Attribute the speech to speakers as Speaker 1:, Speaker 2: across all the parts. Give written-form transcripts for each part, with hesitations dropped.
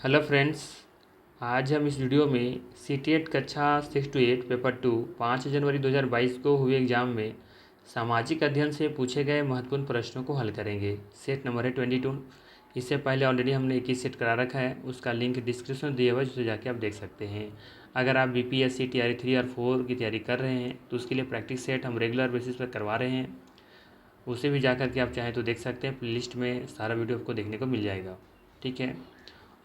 Speaker 1: Hello friends. आज हम इस वीडियो में सीटेट कक्षा 6 to 8 पेपर 2 5 जनवरी 2022 को हुए एग्जाम में सामाजिक अध्ययन से पूछे गए महत्वपूर्ण प्रश्नों को हल करेंगे। सेट नंबर है 22। इससे पहले ऑलरेडी हमने 21 सेट करा रखा है, उसका लिंक डिस्क्रिप्शन में दिया हुआ है, जिसे जाके आप देख सकते हैं। अगर आप बीपीएससी तैयारी 3 और 4 की तैयारी कर रहे हैं तो उसके लिए प्रैक्टिस सेट हम रेगुलर बेसिस पर करवा रहे हैं। उसे भी जा करके आप चाहें तो देख सकते हैं। प्लेलिस्ट में सारा वीडियो आपको देखने को मिल जाएगा। ठीक है।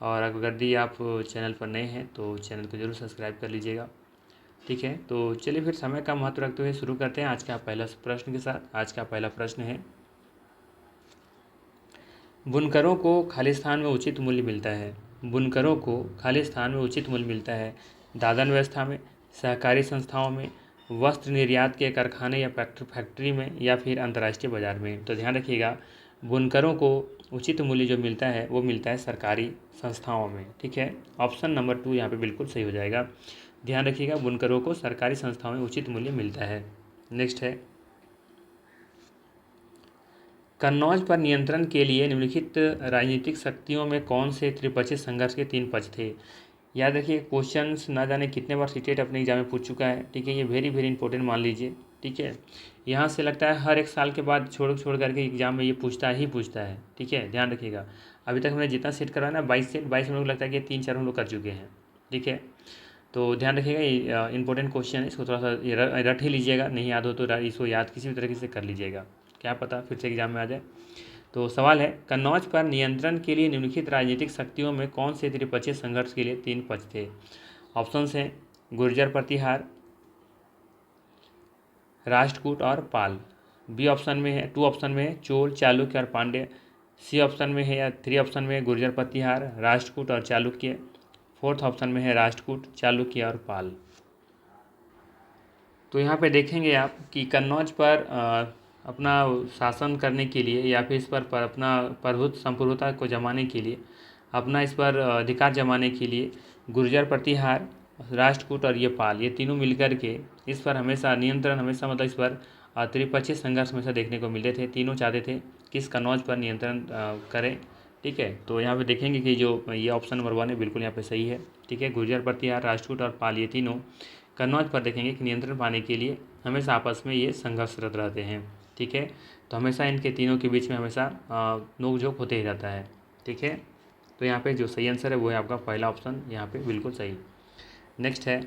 Speaker 1: और अगर यदि आप चैनल पर नए हैं तो चैनल को ज़रूर सब्सक्राइब कर लीजिएगा। ठीक है, तो चलिए फिर समय का महत्व रखते हुए शुरू करते हैं आज का पहला प्रश्न के साथ। आज का पहला प्रश्न है, बुनकरों को खाली स्थान में उचित मूल्य मिलता है। बुनकरों को खाली स्थान में उचित मूल्य मिलता है दादन व्यवस्था में, सहकारी संस्थाओं में, वस्त्र निर्यात के कारखाने या फैक्ट्री में, या फिर अंतर्राष्ट्रीय बाजार में। तो ध्यान रखिएगा, बुनकरों को उचित मूल्य जो मिलता है वो मिलता है सरकारी संस्थाओं में। ठीक है, ऑप्शन नंबर 2 यहाँ पे बिल्कुल सही हो जाएगा। ध्यान रखिएगा, बुनकरों को सरकारी संस्थाओं में उचित मूल्य मिलता है। नेक्स्ट है, कन्नौज पर नियंत्रण के लिए निम्नलिखित राजनीतिक शक्तियों में कौन से त्रिपक्षीय संघर्ष के 3 पक्ष थे। याद रखिए, क्वेश्चंस ना जाने कितने बार सीटेट अपने एग्जाम में पूछ चुका है। ठीक है, ये वेरी वेरी इंपॉर्टेंट मान लीजिए। ठीक है, यहाँ से लगता है हर एक साल के बाद छोड़ करके एग्जाम में ये पूछता ही पूछता है। ठीक है, ध्यान रखिएगा। अभी तक हमने जितना सेट करवाया ना 22 सेट, 22 में लोग लगता है कि 3-4 हम लोग कर चुके हैं। ठीक है, तो ध्यान रखिएगा, ये इंपॉर्टेंट क्वेश्चन है, इसको थोड़ा सा रट ही लीजिएगा। नहीं याद हो तो इसको याद किसी भी तरीके से कर लीजिएगा, क्या पता फिर से एग्जाम में आ जाए। तो सवाल है, कन्नौज पर नियंत्रण के लिए निम्नलिखित राजनीतिक शक्तियों में कौन से त्रिपक्षीय संघर्ष के लिए 3 पक्ष थे। ऑप्शंस हैं गुर्जर प्रतिहार, राष्ट्रकूट और पाल। बी ऑप्शन में है, 2 ऑप्शन में है चोल, चालुक्य और पांड्य। सी ऑप्शन में है या 3 ऑप्शन में है गुर्जर प्रतिहार, राष्ट्रकूट और चालुक्य। 4th ऑप्शन में है राष्ट्रकूट, चालुक्य और पाल। तो यहाँ पे देखेंगे आप कि कन्नौज पर अपना शासन करने के लिए या फिर इस पर अपना संप्रभुता को जमाने के लिए, अपना इस पर अधिकार जमाने के लिए गुर्जर प्रतिहार, राष्ट्रकूट और ये पाल, ये तीनों मिलकर के इस पर हमेशा नियंत्रण, हमेशा मतलब इस पर त्रिपक्षीय संघर्ष हमेशा देखने को मिलते थे। तीनों चाहते थे किस कन्नौज पर नियंत्रण करें। ठीक है, तो यहाँ पे देखेंगे कि जो ये ऑप्शन नंबर 1 है बिल्कुल यहाँ पे सही है। ठीक है, गुर्जर प्रतिहार, राष्ट्रकूट और पाल, ये तीनों कन्नौज पर देखेंगे कि नियंत्रण पाने के लिए हमेशा आपस में ये संघर्षरत रहते हैं। ठीक है, तो हमेशा इनके तीनों के बीच में हमेशा नोक-झोंक होते ही रहता है। ठीक है, तो यहाँ पे जो सही आंसर है वो है आपका पहला ऑप्शन, यहाँ पे बिल्कुल सही। नेक्स्ट है,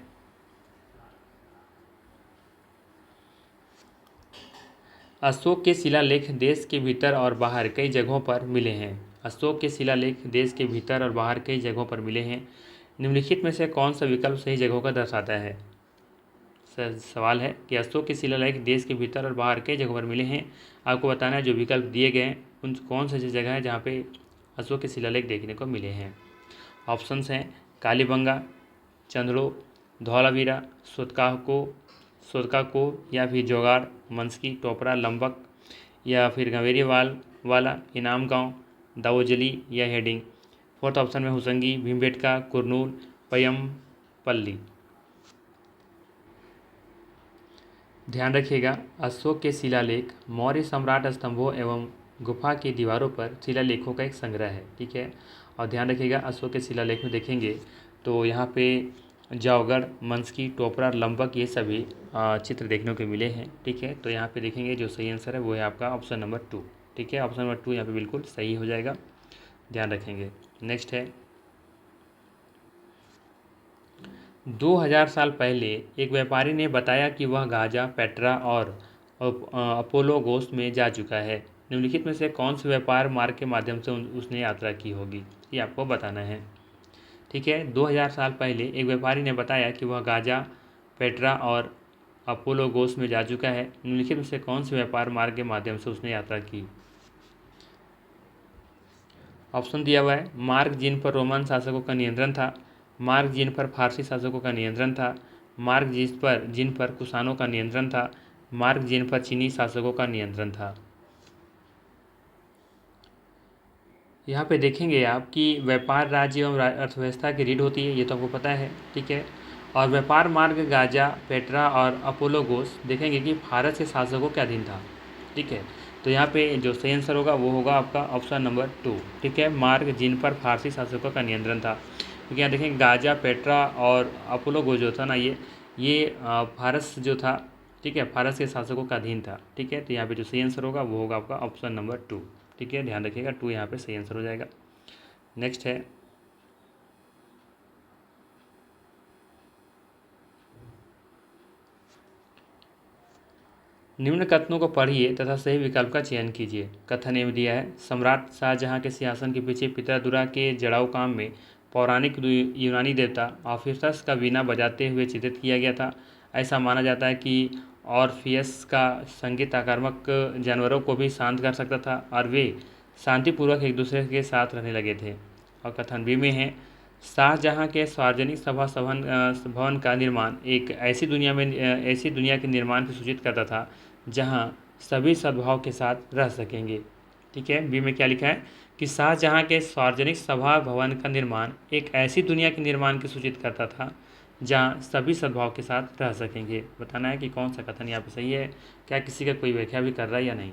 Speaker 1: अशोक के शिलालेख देश के भीतर और बाहर कई जगहों पर मिले हैं। अशोक के शिलालेख देश के भीतर और बाहर कई जगहों पर मिले हैं। निम्नलिखित में से कौन सा विकल्प सही जगहों का दर्शाता है। सवाल है कि अशोक के शिलालेख देश के भीतर और बाहर कई जगहों पर मिले हैं। आपको बताना है जो विकल्प दिए गए हैं उन कौन सी जगह है जहाँ पे अशोक के शिलालेख देखने को मिले हैं। ऑप्शंस हैं कालीबंगा, चंद्रो, धौलावीरा, सोतकाको या फिर जोगाड़, मंसकी, टोपरा, लंबक, या फिर गंवेरीवाल वाला, इनाम गाँव, दावोजली या हेडिंग। 4th ऑप्शन में हुसंगी, भीमबेटका, कुरनूल, पय्यमपल्ली। ध्यान रखिएगा, अशोक के शिलालेख मौर्य सम्राट स्तंभों एवं गुफा की दीवारों पर शिलालेखों का एक संग्रह है। ठीक है, और ध्यान रखिएगा अशोक के शिलालेख में देखेंगे तो यहाँ पे जावगढ़, मंसकी, टोपरा, लंबक, ये सभी चित्र देखने को मिले हैं। ठीक है, तो यहाँ पे देखेंगे जो सही आंसर है वो है आपका ऑप्शन नंबर 2। ठीक है, ऑप्शन नंबर 2 यहाँ पे बिल्कुल सही हो जाएगा, ध्यान रखेंगे। नेक्स्ट है, 2000 साल पहले एक व्यापारी ने बताया कि वह गाजा, पेट्रा और अपोलो गोस्ट में जा चुका है। निम्नलिखित में से कौन से व्यापार मार्ग के माध्यम से उसने यात्रा की होगी, ये आपको बताना है। ठीक है, 2000 साल पहले एक व्यापारी ने बताया कि वह गाजा, पेट्रा और अपोलो गोस्ट में जा चुका है। निम्नलिखित में से कौन से व्यापार मार्ग के माध्यम से उसने यात्रा की। ऑप्शन दिया हुआ है, मार्ग जिन पर रोमन शासकों का नियंत्रण था, मार्ग जिन पर फारसी शासकों का नियंत्रण था, मार्ग जिन पर कुषाणों का नियंत्रण था, मार्ग जिन पर चीनी शासकों का नियंत्रण था। यहाँ पे देखेंगे आप कि व्यापार, राज्य एवं अर्थव्यवस्था की रीढ़ होती है, ये तो आपको पता है। ठीक है, और व्यापार मार्ग गाजा, पेट्रा और अपोलो गोस देखेंगे कि भारत के शासकों के अधीन था। ठीक है, तो यहाँ पे जो सही आंसर होगा वो होगा आपका ऑप्शन नंबर 2। ठीक है, मार्ग जिन पर फारसी शासकों का नियंत्रण था। क्योंकि यहाँ देखें गाजा, पेट्रा और अपोलो जो था ना, ये फारस जो था, ठीक है, फारस के शासकों का अधीन था। ठीक है, तो यहाँ पे जो सही आंसर होगा वो होगा आपका ऑप्शन नंबर 2। ठीक है, ध्यान रखिएगा 2 यहाँ पे सही आंसर हो जाएगा। नेक्स्ट है, निम्न कथनों को पढ़िए तथा सही विकल्प का चयन कीजिए। कथन एवं दिया है, सम्राट शाहजहां के सिंहासन के पीछे पितरादुरा के जड़ाऊ काम में पौराणिक यूनानी देवता ऑफिसर्स का वीणा बजाते हुए चित्रित किया गया था। ऐसा माना जाता है कि ऑर्फियस का संगीत आक्रामक जानवरों को भी शांत कर सकता था और वे शांतिपूर्वक एक दूसरे के साथ रहने लगे थे। और कथन बी में है, शाहजहां के सार्वजनिक सभा भवन का निर्माण एक ऐसी दुनिया के निर्माण की सूचित करता था जहां सभी सद्भाव के साथ रह सकेंगे। ठीक है, बी में क्या लिखा है कि शाहजहां के सार्वजनिक सभा भवन का निर्माण एक ऐसी दुनिया के निर्माण की सूचित करता था जहां सभी सद्भाव के साथ रह सकेंगे। बताना है कि कौन सा कथन यहाँ पे सही है, क्या किसी का कोई व्याख्या भी कर रहा है या नहीं।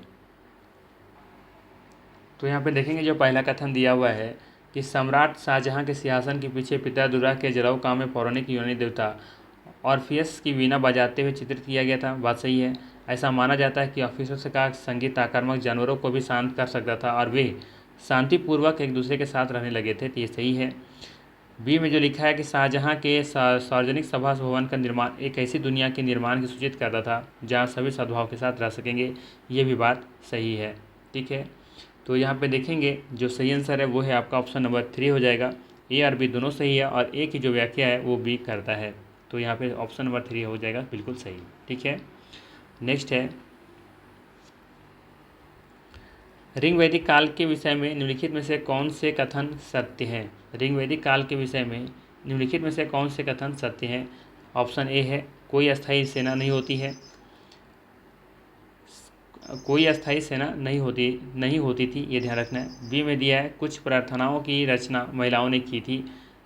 Speaker 1: तो यहाँ पे देखेंगे जो पहला कथन दिया हुआ है कि सम्राट शाहजहां के सिंहासन के पीछे पितरादुरा के जड़ाऊ काम में पौराणिक यूनानी देवता ऑर्फियस की वीणा बजाते हुए चित्रित किया गया था। बात सही है। ऐसा माना जाता है कि ऑफिसर्स का संगीत आक्रामक जानवरों को भी शांत कर सकता था और वे शांतिपूर्वक एक दूसरे के साथ रहने लगे थे। तो ये सही है। बी में जो लिखा है कि शाहजहां के सार्वजनिक सभा भवन का निर्माण एक ऐसी दुनिया के निर्माण की सूचित करता था जहां सभी सद्भाव के साथ रह सकेंगे, ये भी बात सही है। ठीक है, तो यहाँ पे देखेंगे जो सही आंसर है वो है आपका ऑप्शन नंबर 3 हो जाएगा। ए और बी दोनों सही है और ए की जो व्याख्या है वो बी करता है। तो यहाँ पे ऑप्शन नंबर 3 हो जाएगा बिल्कुल सही। ठीक है, नेक्स्ट है, ऋग वैदिक काल के विषय में निम्नलिखित में से कौन से कथन सत्य हैं। ऋग वैदिक काल के विषय में निम्नलिखित में से कौन से कथन सत्य हैं। ऑप्शन ए है, कोई अस्थायी सेना नहीं होती है, कोई अस्थायी सेना नहीं होती थी, ये ध्यान रखना है। बी में दिया है, कुछ प्रार्थनाओं की रचना महिलाओं ने की थी।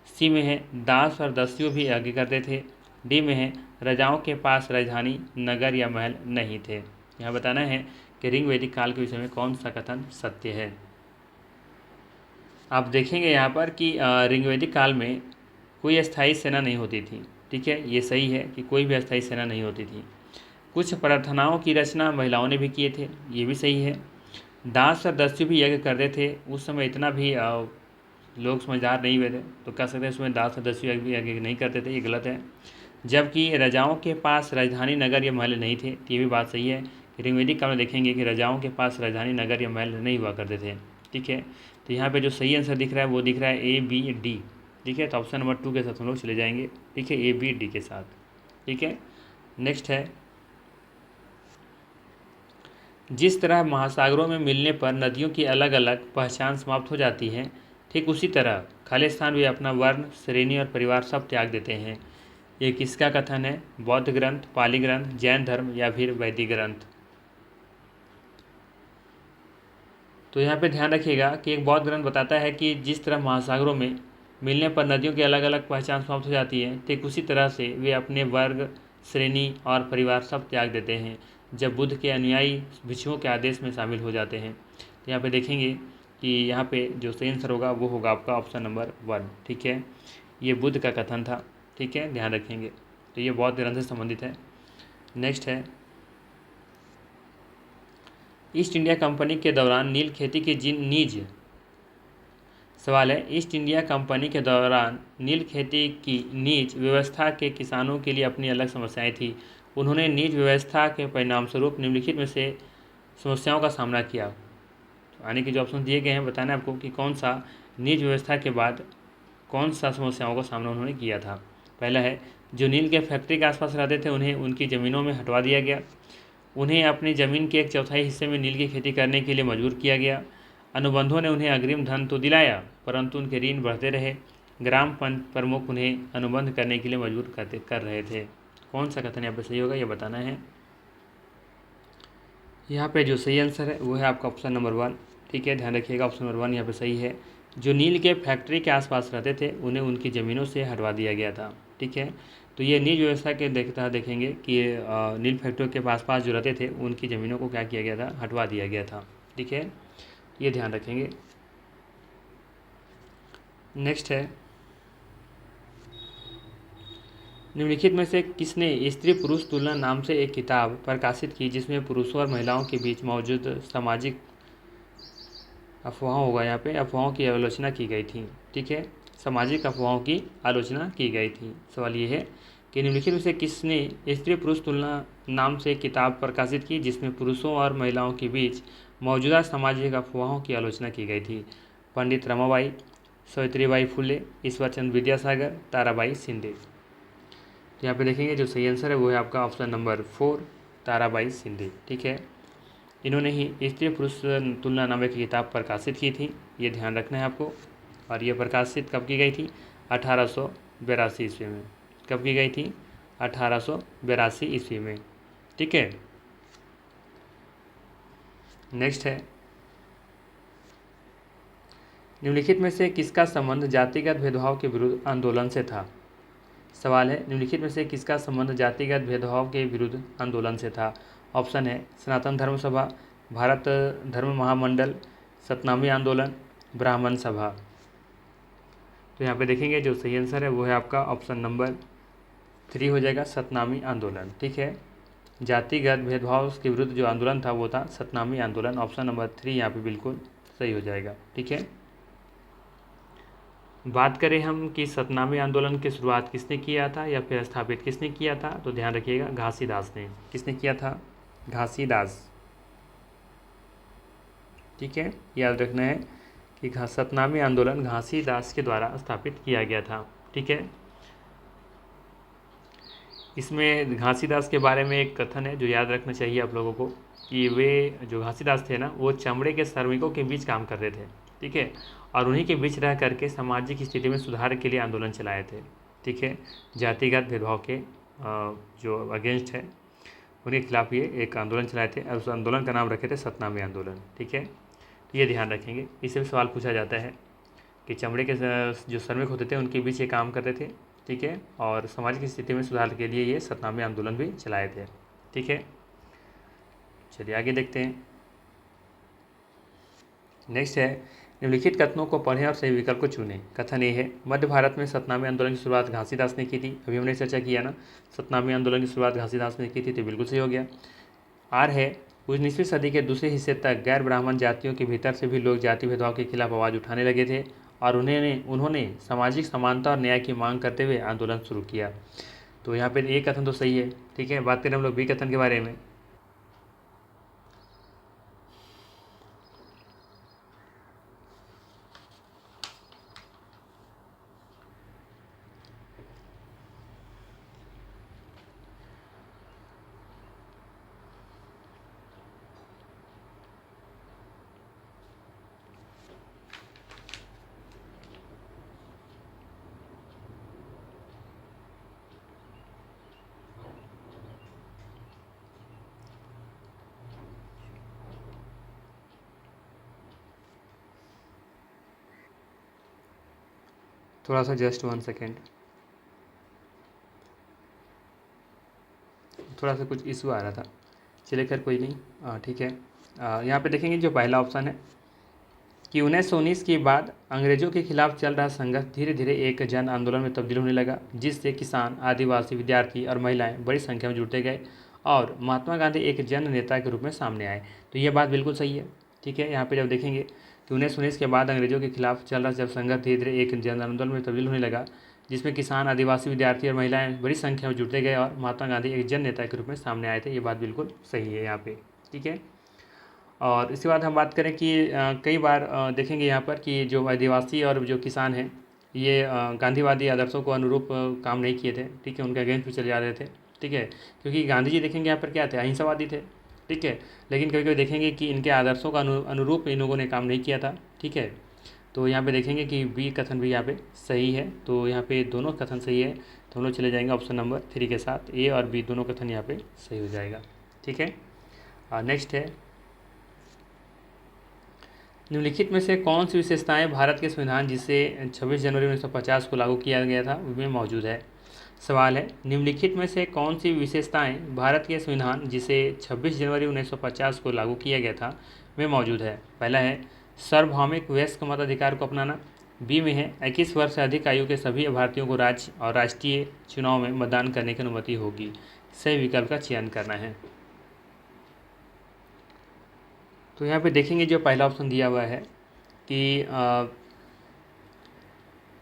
Speaker 1: सी में है, दास और दस्यु भी यज्ञ करते थे। डी में है, राजाओं के पास राजधानी, नगर या महल नहीं थे। यहाँ बताना है कि ऋग वैदिक काल के विषय में कौन सा कथन सत्य है। आप देखेंगे यहाँ पर कि ऋग वैदिक काल में कोई अस्थायी सेना नहीं होती थी। ठीक है, ये सही है कि कोई भी अस्थायी सेना नहीं होती थी। कुछ प्रार्थनाओं की रचना महिलाओं ने भी किए थे, ये भी सही है। दास और दस्यु भी यज्ञ करते थे। उस समय इतना भी लोग समझदार नहीं हुए थे, तो कह सकते हैं उसमें दास और दस्यु यज्ञ नहीं करते थे, ये गलत है। जबकि राजाओं के पास राजधानी, नगर या महल नहीं थे, ये भी बात सही है। ऋग्वेदिक काल में देखेंगे कि राजाओं के पास राजधानी, नगर या महल नहीं हुआ करते थे। ठीक है, तो यहाँ पे जो सही आंसर दिख रहा है वो दिख रहा है ए, बी, डी। ठीक है, तो ऑप्शन नंबर 2 के साथ हम लोग चले जाएंगे। ठीक है, ए, बी, डी के साथ। ठीक है, नेक्स्ट है, जिस तरह महासागरों में मिलने पर नदियों की अलग अलग पहचान समाप्त हो जाती है, ठीक उसी तरह खालिस्तान भी अपना वर्ण, श्रेणी और परिवार सब त्याग देते हैं। ये किसका कथन है। बौद्ध ग्रंथ, पाली ग्रंथ, जैन धर्म या फिर वैदिक ग्रंथ। तो यहाँ पे ध्यान रखिएगा कि एक बौद्ध ग्रंथ बताता है कि जिस तरह महासागरों में मिलने पर नदियों की अलग अलग पहचान समाप्त हो जाती है, ठीक उसी तरह से वे अपने वर्ग, श्रेणी और परिवार सब त्याग देते हैं जब बुद्ध के अनुयायी भिक्षुओं के आदेश में शामिल हो जाते हैं। तो यहाँ पे देखेंगे कि यहाँ पे जो सही आंसर होगा वो होगा आपका ऑप्शन नंबर 1। ठीक है, ये बुद्ध का कथन था। ठीक है, ध्यान रखेंगे। तो ये बौद्ध ग्रंथ से संबंधित है। नेक्स्ट है, ईस्ट इंडिया कंपनी के दौरान नील खेती की सवाल है, ईस्ट इंडिया कंपनी के दौरान नील खेती की नीज व्यवस्था के किसानों के लिए अपनी अलग समस्याएं थी। उन्होंने नीज व्यवस्था के परिणामस्वरूप निम्नलिखित में से समस्याओं का सामना किया। तो आने के जो ऑप्शन दिए गए हैं, बताना है आपको कि कौन सा नीज व्यवस्था के बाद कौन सा समस्याओं का सामना उन्होंने किया था। पहला है, जो नील के फैक्ट्री के आसपास रहते थे उन्हें उनकी ज़मीनों में हटवा दिया गया। उन्हें अपनी ज़मीन के 1/4 हिस्से में नील की खेती करने के लिए मजबूर किया गया। अनुबंधों ने उन्हें अग्रिम धन तो दिलाया, परंतु उनके ऋण बढ़ते रहे। ग्राम प्रमुख उन्हें अनुबंध करने के लिए मजबूर कर रहे थे। कौन सा कथन यहाँ पे सही होगा ये बताना है। यहाँ पे जो सही आंसर है वो है आपका ऑप्शन नंबर 1। ठीक है, ध्यान रखिएगा, ऑप्शन नंबर 1 यहाँ पे सही है। जो नील के फैक्ट्री के आसपास रहते थे उन्हें उनकी ज़मीनों से हटवा दिया गया था। ठीक है, तो ये नील व्यवस्था के देखेंगे कि नील फैक्ट्रियों के पास जो रहते थे उनकी ज़मीनों को क्या किया गया था, हटवा दिया गया था। ठीक है, ये ध्यान रखेंगे। नेक्स्ट है, निम्नलिखित में से किसने स्त्री पुरुष तुलना नाम से एक किताब प्रकाशित की जिसमें पुरुषों और महिलाओं के बीच मौजूद सामाजिक अफवाहों, होगा यहाँ पे, अफवाहों की आलोचना की गई थी। ठीक है, सामाजिक अफवाहों की आलोचना की गई थी। सवाल ये है कि निम्नलिखित में से किसने स्त्री पुरुष तुलना नाम से एक किताब प्रकाशित की जिसमें पुरुषों और महिलाओं के बीच मौजूदा सामाजिक अफवाहों की आलोचना की गई थी? पंडित रमाबाई, सावित्रीबाई फुले, ईश्वरचंद्र विद्यासागर, ताराबाई शिंदे। तो यहाँ पे देखेंगे जो सही आंसर है वो है आपका ऑप्शन नंबर 4, ताराबाई शिंदे। ठीक है, इन्होंने ही स्त्री पुरुष तुलना नामक की किताब प्रकाशित की थी, ये ध्यान रखना है आपको। और ये प्रकाशित कब की गई थी? 1882 ईस्वी में। कब की गई थी? 1882 ईस्वी में। ठीक है, नेक्स्ट है, निम्नलिखित में से किसका संबंध जातिगत भेदभाव के विरुद्ध आंदोलन से था? सवाल है, निम्नलिखित में से किसका संबंध जातिगत भेदभाव के विरुद्ध आंदोलन से था? ऑप्शन है सनातन धर्म सभा, भारत धर्म महामंडल, सतनामी आंदोलन, ब्राह्मण सभा। तो यहाँ पे देखेंगे जो सही आंसर है वो है आपका ऑप्शन नंबर 3 हो जाएगा, सतनामी आंदोलन। ठीक है, जातिगत भेदभाव के विरुद्ध जो आंदोलन था वो था सतनामी आंदोलन। ऑप्शन नंबर 3 यहाँ पे बिल्कुल सही हो जाएगा। ठीक है, बात करें हम कि सतनामी आंदोलन की शुरुआत किसने किया था या फिर स्थापित किसने किया था, तो ध्यान रखिएगा घासीदास ने। किसने किया था? घासीदास। ठीक है, याद रखना है कि सतनामी आंदोलन घासीदास के द्वारा स्थापित किया गया था। ठीक है, इसमें घासीदास के बारे में एक कथन है जो याद रखना चाहिए आप लोगों को कि वे जो घासीदास थे ना वो चमड़े के श्रमिकों के बीच काम करते थे। ठीक है, और उन्हीं के बीच रह करके सामाजिक स्थिति में सुधार के लिए आंदोलन चलाए थे। ठीक है, जातिगत भेदभाव के जो अगेंस्ट है उनके खिलाफ ये एक आंदोलन चलाए थे और उस आंदोलन का नाम रखे थे सतनामी आंदोलन। ठीक है, तो ये ध्यान रखेंगे। इससे भी सवाल पूछा जाता है कि चमड़े के जो श्रमिक होते थे उनके बीच ये काम करते थे। ठीक है, और सामाजिक स्थिति में सुधार के लिए ये सतनामी आंदोलन भी चलाए थे। ठीक है, चलिए आगे देखते हैं। नेक्स्ट है, निम्नलिखित कथनों को पढ़ें और सही विकल्प को चुनें। कथन ये है, मध्य भारत में सतनामी आंदोलन की शुरुआत घासीदास ने की थी। अभी हमने चर्चा किया ना, सतनामी आंदोलन की शुरुआत घासीदास ने की थी, तो बिल्कुल सही हो गया। आर है, 19वीं सदी के दूसरे हिस्से तक गैर ब्राह्मण जातियों के भीतर से भी लोग जाति भेदभाव के खिलाफ आवाज़ उठाने लगे थे और उन्होंने सामाजिक समानता और न्याय की मांग करते हुए आंदोलन शुरू किया। तो यहाँ पर एक कथन तो सही है। ठीक है, बात करें हम लोग बी कथन के बारे में। थोड़ा सा जस्ट 1 सेकेंड, थोड़ा सा कुछ इशू आ रहा था। चलिए खैर कोई नहीं, ठीक है। यहाँ पे देखेंगे जो पहला ऑप्शन है कि 1919 के बाद अंग्रेजों के खिलाफ चल रहा संघर्ष धीरे धीरे एक जन आंदोलन में तब्दील होने लगा, जिससे किसान, आदिवासी, विद्यार्थी और महिलाएं बड़ी संख्या में जुड़ते गए और महात्मा गांधी एक जन नेता के रूप में सामने आए। तो ये बात बिल्कुल सही है। ठीक है, यहाँ पे जब देखेंगे कि 1919 के बाद अंग्रेजों के खिलाफ चल रहा जब संघर्ष धीरे धीरे एक जन आंदोलन में तब्दील होने लगा, जिसमें किसान, आदिवासी, विद्यार्थी और महिलाएं बड़ी संख्या में जुड़ते गए और महात्मा गांधी एक जन नेता के रूप में सामने आए थे। ये बात बिल्कुल सही है यहाँ पे। ठीक है, और इसके बाद हम बात करें कि कई बार देखेंगे यहाँ पर कि जो आदिवासी और जो किसान हैं ये गांधीवादी आदर्शों को अनुरूप काम नहीं किए थे। ठीक है, उनके अगेंस्ट भी चले जा रहे थे। ठीक है, क्योंकि गांधी जी देखेंगे यहाँ पर क्या थे, अहिंसावादी थे। ठीक है, लेकिन कभी कभी देखेंगे कि इनके आदर्शों का अनुरूप इन लोगों ने काम नहीं किया था। ठीक है, तो यहाँ पे देखेंगे कि बी कथन भी यहाँ पे सही है। तो यहाँ पे दोनों कथन सही है, तो हम लोग चले जाएंगे ऑप्शन नंबर 3 के साथ। ए और बी दोनों कथन यहाँ पे सही हो जाएगा। ठीक है, नेक्स्ट है, निम्नलिखित में से कौन सी विशेषताएं भारत के संविधान जिसे 26 जनवरी 1950 को लागू किया गया था उसमें मौजूद है? सवाल है, निम्नलिखित में से कौन सी विशेषताएं भारत के संविधान जिसे 26 जनवरी 1950 को लागू किया गया था में मौजूद है? पहला है सार्वभौमिक वयस्क मताधिकार को अपनाना। बी में है 21 वर्ष से अधिक आयु के सभी भारतीयों को राज्य और राष्ट्रीय चुनाव में मतदान करने की अनुमति होगी। सही विकल्प का चयन करना है। तो यहाँ पे देखेंगे जो पहला ऑप्शन दिया हुआ है कि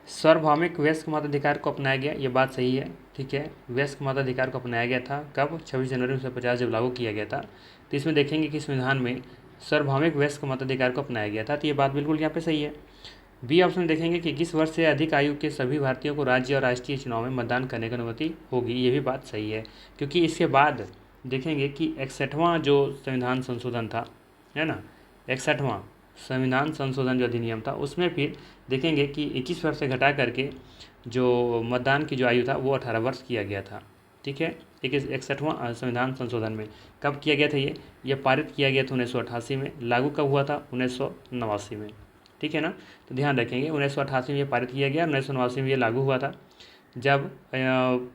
Speaker 1: सार्वभौमिक वयस्क मताधिकार को अपनाया गया, ये बात सही है। ठीक है, वयस्क मताधिकार को अपनाया गया था कब? 26 जनवरी 1950 जब लागू किया गया था। तो इसमें देखेंगे कि संविधान में सार्वभौमिक वयस्क मताधिकार को अपनाया गया था, तो ये बात बिल्कुल यहाँ पे सही है। बी ऑप्शन देखेंगे कि 21 वर्ष से अधिक आयु के सभी भारतीयों को राज्य और राष्ट्रीय चुनाव में मतदान करने की अनुमति होगी, ये भी बात सही है। क्योंकि इसके बाद देखेंगे कि 61वां जो संविधान संशोधन था, है ना, 61वां संविधान संशोधन जो अधिनियम था, उसमें फिर देखेंगे कि 21 वर्ष से घटा करके जो मतदान की जो आयु था वो 18 वर्ष किया गया था। ठीक है, 61वां संविधान संशोधन में कब किया गया था? ये पारित किया गया था 1988 में। लागू कब हुआ था? 1989 में। ठीक है ना, तो ध्यान रखेंगे 1988 में ये पारित किया गया, 1989 में ये लागू हुआ था, जब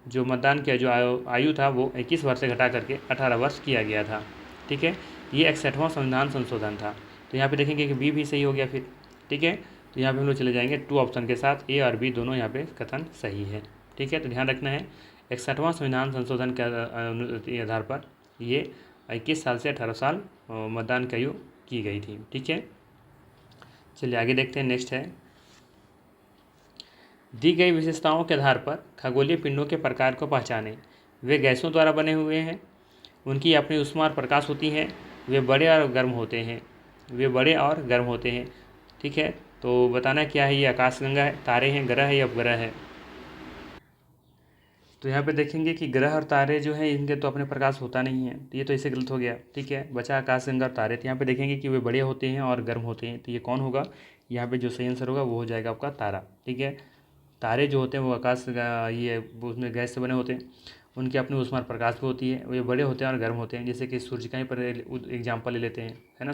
Speaker 1: जो मतदान का जो आयु था वो 21 वर्ष से घटा करके 18 वर्ष किया गया था। ठीक है, ये 61वां संविधान संशोधन था। तो यहाँ पे देखेंगे कि बी भी सही हो गया फिर। ठीक है, तो यहाँ पे हम लोग चले जाएंगे 2 ऑप्शन के साथ, ए और बी दोनों यहाँ पे कथन सही है। ठीक है, तो ध्यान रखना है 61वां संविधान संशोधन के आधार पर ये 21 साल से 18 साल मतदान की आयु की गई थी। ठीक है, चलिए आगे देखते हैं। नेक्स्ट है, दी गई विशेषताओं के आधार पर खगोलीय पिंडों के प्रकार को पहचानें। वे गैसों द्वारा बने हुए हैं, उनकी अपनी ऊष्मा और प्रकाश होती है, वे बड़े और गर्म होते हैं, वे बड़े और गर्म होते हैं। ठीक है, तो बताना क्या है? ये आकाशगंगा है, तारे हैं, ग्रह है या उपग्रह है? तो यहाँ पे देखेंगे कि ग्रह और तारे जो हैं इनके तो अपने प्रकाश होता नहीं है, तो ये तो इससे गलत हो गया। ठीक है, बचा आकाशगंगा और तारे। तो यहाँ पे देखेंगे कि वे बड़े होते हैं और गर्म होते हैं, तो ये कौन होगा? यहाँ पे जो सही आंसर होगा वो हो जाएगा आपका तारा। ठीक है, तारे जो होते हैं वो ये उसमें गैस से बने होते हैं, उनकी अपनी ऊष्मा और प्रकाश भी होती है, वे बड़े होते हैं और गर्म होते हैं। जैसे कि सूर्य का ही पर एग्जाम्पल ले लेते हैं, है ना,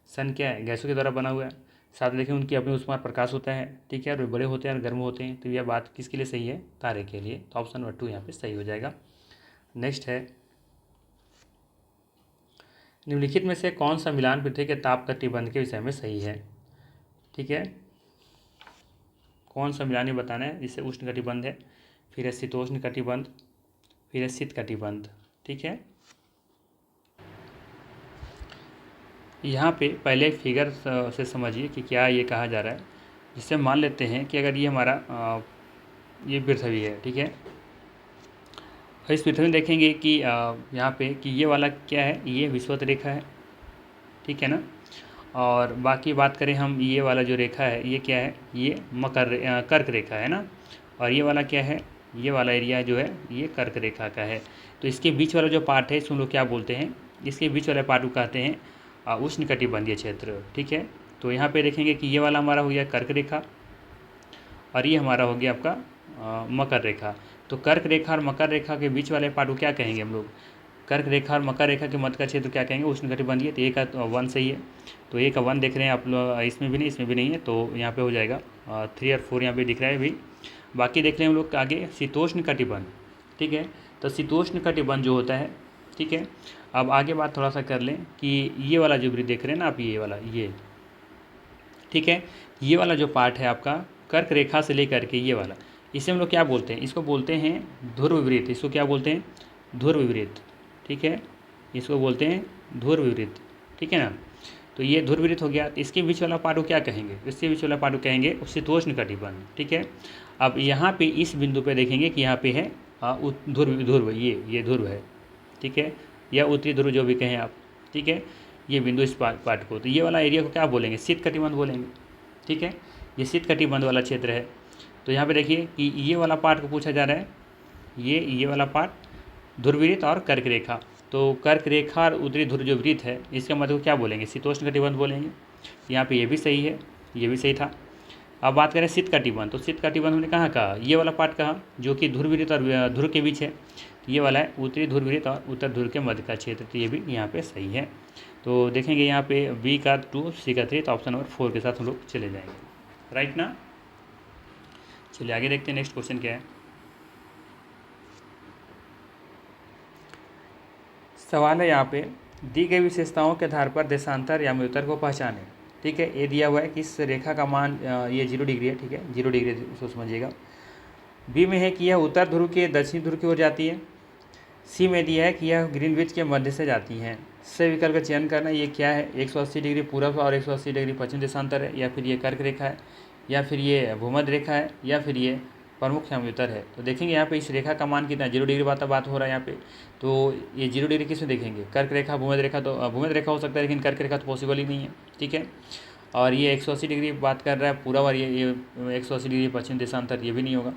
Speaker 1: सन क्या है? गैसों के द्वारा बना हुआ है। साथ में देखें उनकी अपनी ऊष्मा और प्रकाश होता है। ठीक है, और वे बड़े होते हैं और गर्म होते हैं। तो यह बात किसके लिए सही है? तारे के लिए। तो ऑप्शन नंबर 2 यहाँ पे सही हो जाएगा। नेक्स्ट है, निम्नलिखित में से कौन सा मिलान पृथ्वी के ताप कटिबंध के विषय में सही है? ठीक है, कौन सा मिलान ये बताना है? जिससे उष्ण कटिबंध है, फिर है शीतोष्ण कटिबंध, फिर है शीत कटिबंध। ठीक है, यहाँ पे पहले फिगर से समझिए कि क्या ये कहा जा रहा है। जिससे मान लेते हैं कि अगर ये हमारा ये पृथ्वी है। ठीक है, इस पृथ्वी में देखेंगे कि यहाँ पे कि ये वाला क्या है? ये विषुवत रेखा है। ठीक है ना, और बाकी बात करें हम, ये वाला जो रेखा है ये क्या है? ये कर्क रेखा है ना, और ये वाला क्या है? ये वाला एरिया जो है ये कर्क रेखा का है। तो इसके बीच वाला जो पार्ट है इसको हम लोग क्या बोलते हैं? इसके बीच वाले पार्ट को कहते हैं उष्णकटिबंधीय क्षेत्र। ठीक है, तो यहाँ पे देखेंगे कि ये वाला हमारा हो गया कर्क रेखा और ये हमारा हो गया आपका मकर रेखा। तो कर्क रेखा और मकर रेखा के बीच वाले पार्ट को क्या कहेंगे हम लोग? कर्क रेखा और मकर रेखा के मध्य का क्षेत्र क्या कहेंगे? उष्णकटिबंधीय। तो ए का 1 सही है। तो ए का 1 देख रहे हैं आप लोग, इसमें भी नहीं इसमें भी नहीं है, तो यहाँ पे हो जाएगा 3 और 4 यहाँ पे दिख रहा है अभी। बाकी देख रहे हैं हम लोग आगे शीतोष्ण कटिबंध। ठीक है, तो शीतोष्ण कटिबंध जो होता है, ठीक है, अब आगे बात थोड़ा सा कर लें कि ये वाला जो वृत्त देख रहे हैं ना आप, ये वाला, ये ठीक है, ये वाला जो पार्ट है आपका कर्क रेखा से लेकर के ये वाला, इसे हम लोग क्या बोलते हैं? इसको बोलते हैं ध्रुव विवृत। इसको क्या बोलते हैं? ध्रुव विवृत। ठीक है, इसको बोलते हैं ध्रुव विवृत। ठीक है ना, तो ये ध्रुव विवृत हो गया। इसके बीच वाला पार्ट को क्या कहेंगे? इसके बीच वाला पार्ट को कहेंगे शीतोष्ण कटिबंध। ठीक है, अब यहाँ पे इस बिंदु पे देखेंगे कि यहाँ पे है ध्रुव, ये ध्रुव है। ठीक है, या उत्तरी ध्रुव जो भी कहें आप। ठीक है, ये बिंदु इस पार्ट को, तो ये वाला एरिया को क्या बोलेंगे? शीत कटिबंध बोलेंगे। ठीक है, ये शीत कटिबंध वाला क्षेत्र है। तो यहाँ पे देखिए कि ये वाला पार्ट को पूछा जा रहा है, ये वाला पार्ट ध्रुववृत्त और कर्क रेखा। तो कर्क रेखा और उत्तरी ध्रुव जो वृत्त है इसका मतलब क्या बोलेंगे? शीतोष्ण कटिबंध बोलेंगे। यहाँ पे ये भी सही है, ये भी सही था। अब बात करें शीत कटिबंध, तो शीत कटिबंध हमने कहाँ कहा? ये वाला पार्ट कहा जो कि ध्रुववृत्त और ध्रुव के बीच है। ये वाला है उत्तरी ध्रुववृत्त और उत्तर ध्रुव के मध्य का क्षेत्र। तो ये भी यहाँ पे सही है। तो देखेंगे यहाँ पे बी का 2, सी का 3, तो ऑप्शन नंबर 4 के साथ हम लोग चले जाएंगे। राइट ना, चलिए आगे देखते हैं नेक्स्ट क्वेश्चन क्या है। सवाल है यहाँ पे, दी गई विशेषताओं के आधार पर देशांतर या अम्योत्तर को पहचानें। ठीक है, ये दिया हुआ है कि इस रेखा का मान ये 0 डिग्री है। ठीक है, 0 डिग्री इसको समझिएगा। बी में है कि यह उत्तर ध्रुव के दक्षिण ध्रुव की ओर जाती है। सी में दिया है कि यह ग्रीनविच के मध्य से जाती हैं। सही विकल्प का चयन करना। ये क्या है, 180 डिग्री पूर्व और 180 डिग्री पश्चिम देशांतर है, या फिर ये कर्क रेखा है, या फिर ये भूमध्य रेखा है, या फिर ये प्रमुख अम्योत्तर है। तो देखेंगे यहाँ पे इस रेखा का मान कितना, 0 डिग्री बात हो रहा है यहाँ पे। तो ये 0 डिग्री किसमें देखेंगे, कर्क रेखा, भूमध्य रेखा। तो भूमध्य रेखा हो सकता है, लेकिन कर्क रेखा तो पॉसिबल ही नहीं है। ठीक है, और ये 180 डिग्री बात कर रहा है पूरा, और ये 180 डिग्री पश्चिम देशांतर, ये भी नहीं होगा।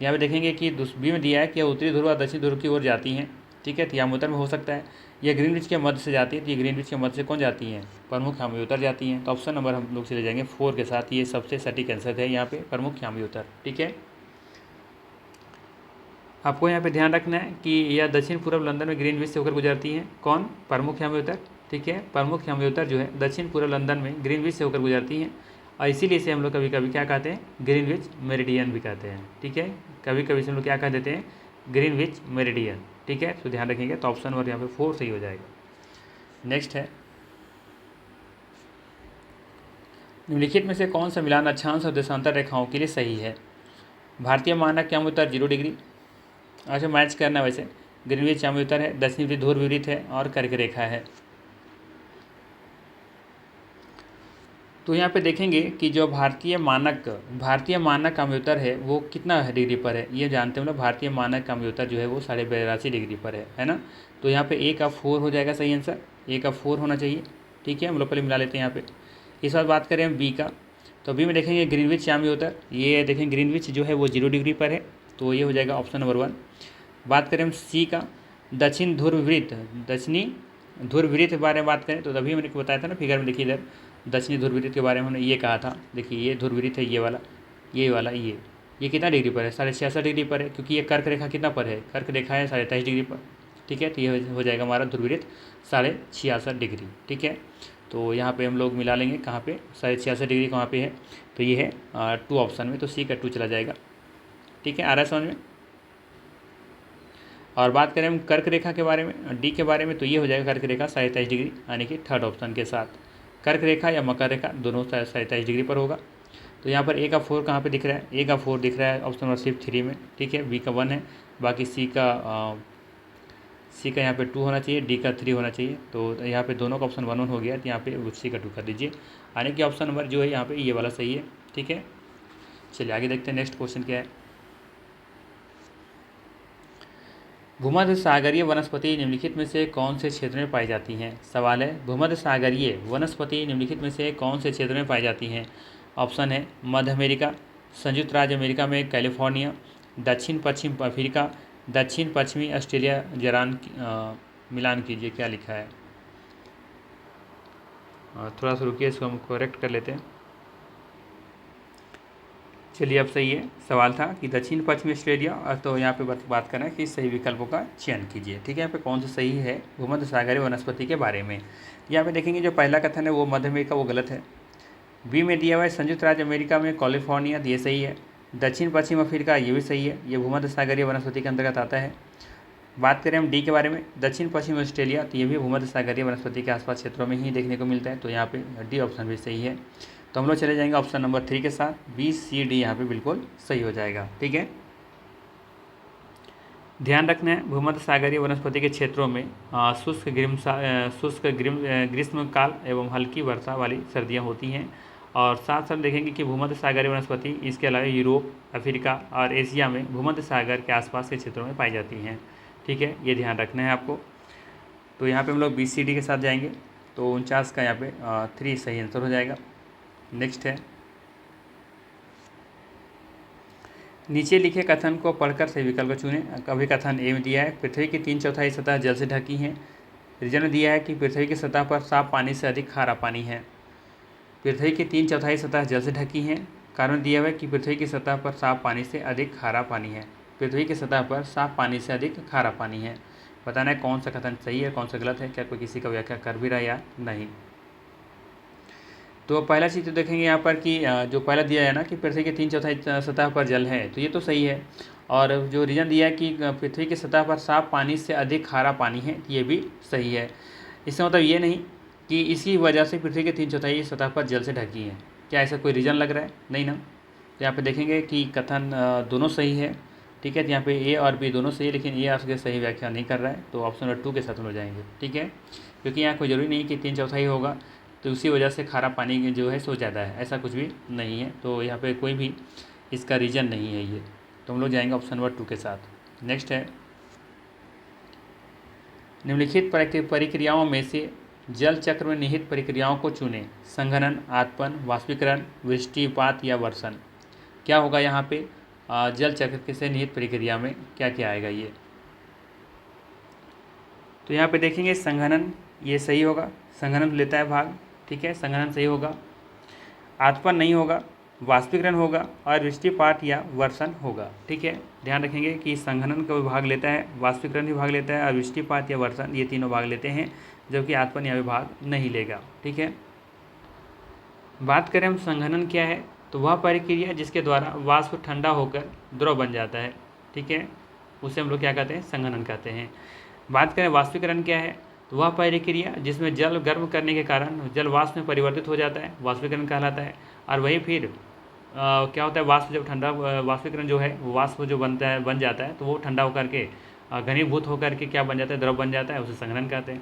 Speaker 1: यहाँ पे देखेंगे कि बी में दिया है कि उत्तरी ध्रुव और दक्षिण ध्रुव की ओर जाती हैं। ठीक है, तो अम्योत्तर में हो सकता है। ये ग्रीनविच के मध्य से जाती है, तो ये ग्रीनविच के मध्य से कौन जाती हैं, प्रमुख अम्योत्तर जाती हैं। तो ऑप्शन नंबर हम लोग चले जाएंगे 4 के साथ, ये सबसे सटीक आंसर है यहाँ पे, प्रमुख अम्योत्तर। ठीक है, आपको यहाँ पे ध्यान रखना है कि यह दक्षिण पूर्व लंदन में ग्रीनविच से होकर गुजरती हैं। कौन, प्रमुख अम्योत्तर। ठीक है, प्रमुख अम्योत्तर जो है दक्षिण पूर्व लंदन में ग्रीनविच से होकर गुजरती हैं, और इसीलिए इसे हम लोग कभी कभी क्या कहते हैं, ग्रीनविच मेरिडियन भी कहते हैं। ठीक है, कभी कभी से हम लोग क्या कह देते हैं, ग्रीनविच मेरिडियन। ठीक है, तो ध्यान रखेंगे। तो ऑप्शन नंबर यहाँ पे 4 सही हो जाएगा। नेक्स्ट है, निम्नलिखित में से कौन सा मिलान अक्षांश और देशांतर रेखाओं के लिए सही है। भारतीय मानक अम्योत्तर 0 डिग्री, अच्छा मैच करना, वैसे ग्रीनविच अम्योत्तर है, दक्षिणी ध्रुव विपरीत है, और कर्क रेखा है। तो यहाँ पे देखेंगे कि जो भारतीय मानक अम्योत्तर है वो कितना डिग्री पर है, ये जानते हैं। मतलब भारतीय मानक अम्योत्तर जो है वो 82.5 डिग्री पर है ना। तो यहाँ पे ए का 4 हो जाएगा सही आंसर, ए का 4 होना चाहिए। ठीक है, हम लोग पहले मिला लेते हैं यहाँ पे। इस बार बात करें हम बी का, तो बी में देखेंगे ग्रीनविच अम्योत्तर, ये देखें ग्रीनविच जो है वो 0 डिग्री पर है, तो ये हो जाएगा ऑप्शन नंबर 1। बात करें हम सी का, दक्षिणी ध्रुव विपरीत के बारे में बात करें, तो तभी मैंने बताया था ना फिगर में, देखिए इधर दक्षिणी ध्रुव विपरीत के बारे में हमने ये कहा था। देखिए ये ध्रुव विपरीत है, ये वाला ये कितना डिग्री पर है, 66.5 डिग्री पर है, क्योंकि ये कर्क रेखा कितना पर है, कर्क रेखा है 23.5 डिग्री पर। ठीक है, तो ये हो जाएगा हमारा ध्रुव विपरीत 66.5 डिग्री। ठीक है, तो यहाँ पे हम लोग मिला लेंगे, कहाँ पे 66.5 डिग्री कहाँ पे है, तो ये है 2 ऑप्शन में, तो सी का 2 चला जाएगा। ठीक है, आ रहा है समझ में। और बात करें हम कर्क रेखा के बारे में, डी के बारे में, तो ये हो जाएगा कर्क रेखा 27.5 डिग्री, यानी कि 3rd ऑप्शन के साथ। कर्क रेखा या मकर रेखा दोनों 27.5 डिग्री पर होगा। तो यहाँ पर ए का 4 कहाँ पे दिख रहा है, ए का 4 दिख रहा है ऑप्शन नंबर सिर्फ 3 में। ठीक है, बी का 1 है, बाकी सी का यहाँ पे 2 होना चाहिए, डी का 3 होना चाहिए। तो यहाँ पे दोनों का ऑप्शन 1 हो गया, तो यहाँ पे सी का 2 कर दीजिए, यानी कि ऑप्शन नंबर जो है यहाँ पे ये वाला सही है। ठीक है, चलिए आगे देखते हैं नेक्स्ट क्वेश्चन क्या है। भूमध्य सागरीय वनस्पति निम्नलिखित में से कौन से क्षेत्र में पाई जाती हैं। सवाल है, भूमध्य सागरीय वनस्पति निम्नलिखित में से कौन से क्षेत्र में पाई जाती हैं। ऑप्शन है मध्य अमेरिका, संयुक्त राज्य अमेरिका में कैलिफोर्निया, दक्षिण पश्चिम अफ्रीका, दक्षिण पश्चिमी ऑस्ट्रेलिया। जरान मिलान कीजिए क्या लिखा है। थोड़ा सा रुकिए, इसको हम करेक्ट कर लेते हैं। चलिए अब सही है, सवाल था कि दक्षिण पश्चिमी ऑस्ट्रेलिया, तो यहाँ पे बात करना है कि सही विकल्पों का चयन कीजिए। ठीक है, यहाँ पे कौन सा सही है भूमध्य सागरीय वनस्पति के बारे में। यहाँ पे देखेंगे जो पहला कथन है वो मध्य अमेरिका, वो गलत है। बी में दिया हुआ है संयुक्त राज्य अमेरिका में कैलिफोर्निया, ये सही है। दक्षिण पश्चिम अफ्रीका, ये भी सही है, ये भूमध्य सागरीय वनस्पति के अंतर्गत आता है। बात करें हम डी के बारे में, दक्षिण पश्चिम ऑस्ट्रेलिया, तो ये भी भूमध्य सागरीय वनस्पति के आसपास क्षेत्रों में ही देखने को मिलता है, तो यहाँ पे डी ऑप्शन भी सही है। तो हम लोग चले जाएंगे ऑप्शन नंबर 3 के साथ, बी सी डी यहाँ पे बिल्कुल सही हो जाएगा। ठीक है, ध्यान रखना है भूमध्य सागरीय वनस्पति के क्षेत्रों में शुष्क ग्रीष्मकाल एवं हल्की वर्षा वाली सर्दियाँ होती हैं। और साथ साथ देखेंगे कि भूमध्य सागरीय वनस्पति इसके अलावा यूरोप, अफ्रीका और एशिया में भूमध्य सागर के आसपास के क्षेत्रों में पाई जाती हैं। ठीक है, ये ध्यान रखना है आपको। तो यहाँ पे हम लोग बी सी डी के साथ जाएंगे, तो 49 का यहाँ पे 3 सही आंसर हो जाएगा। नेक्स्ट है, नीचे लिखे कथन को पढ़कर सही विकल्प चुनें। कभी कथन ए में दिया है पृथ्वी की 3/4 सतह जल से ढकी है। रीजन में दिया है कि पृथ्वी की सतह पर साफ पानी से अधिक खारा पानी है। पृथ्वी की 3/4 सतह जल से ढकी है। कारण दिया हुआ है कि पृथ्वी की सतह पर साफ पानी से अधिक खारा पानी है। पृथ्वी की सतह पर साफ पानी से अधिक खारा पानी है। बताना है कौन सा कथन सही है, कौन सा गलत है, क्या कोई किसी का व्याख्या कर भी रहा है या नहीं। तो पहला चीज़ तो देखेंगे यहाँ पर कि जो पहला दिया है ना कि पृथ्वी की 3/4 सतह पर जल है, तो ये तो सही है। और जो रीजन दिया है कि पृथ्वी की सतह पर साफ पानी से अधिक खारा पानी है, ये भी सही है। इसका मतलब ये नहीं कि इसी वजह से पृथ्वी के 3/4 सतह पर जल से ढकी है। क्या ऐसा कोई रीज़न लग रहा है? नहीं ना। तो यहाँ पे देखेंगे कि कथन दोनों सही है, ठीक है। तो यहाँ पे ए और बी दोनों सही है, लेकिन ए आपके सही व्याख्या नहीं कर रहा है, तो ऑप्शन नंबर 2 के साथ हम लोग जाएंगे, ठीक है। क्योंकि यहाँ कोई ज़रूरी नहीं कि 3/4 होगा तो उसी वजह से खारा पानी जो है सो ज़्यादा है, ऐसा कुछ भी नहीं है। तो यहाँ पे कोई भी इसका रीज़न नहीं है ये, तो हम लोग जाएंगे ऑप्शन नंबर 2 के साथ। नेक्स्ट है, निम्नलिखित प्रक्रियाओं में से जल चक्र में निहित प्रक्रियाओं को चुनें। संघनन, आत्पन, वाष्पीकरण, वृष्टिपात या वर्षण। क्या होगा यहाँ पे? जल चक्र के से निहित प्रक्रिया में क्या क्या आएगा ये? तो यहाँ पे देखेंगे संघनन, ये सही होगा, संघनन लेता है भाग, ठीक है, संघनन सही होगा। आत्पन नहीं होगा, वाष्पीकरण होगा और वृष्टिपात या वर्षण होगा, ठीक है। ध्यान रखेंगे कि संघनन का भाग लेता है, वाष्पीकरण भी भाग लेता है और वृष्टिपात या वर्षण ये तीनों भाग लेते हैं, जबकि आत्पन या विभाग नहीं लेगा, ठीक है। बात करें हम संघनन क्या है, तो वह प्रक्रिया जिसके द्वारा वाष्प ठंडा होकर द्रव बन जाता है, ठीक है, उसे हम लोग क्या कहते हैं? संघनन कहते हैं। बात करें वाष्पीकरण क्या है, तो वह प्रक्रिया जिसमें जल गर्म करने के कारण जल वाष्प में परिवर्तित हो जाता है, वाष्पीकरण कहलाता है। और वही फिर क्या होता है, वाष्प जब ठंडा, वाष्पीकरण जो है वो वाष्प जो बनता है, बन जाता है, तो वो ठंडा होकर के घनीभूत होकर के क्या बन जाता है? द्रव बन जाता है, उसे संघनन कहते हैं।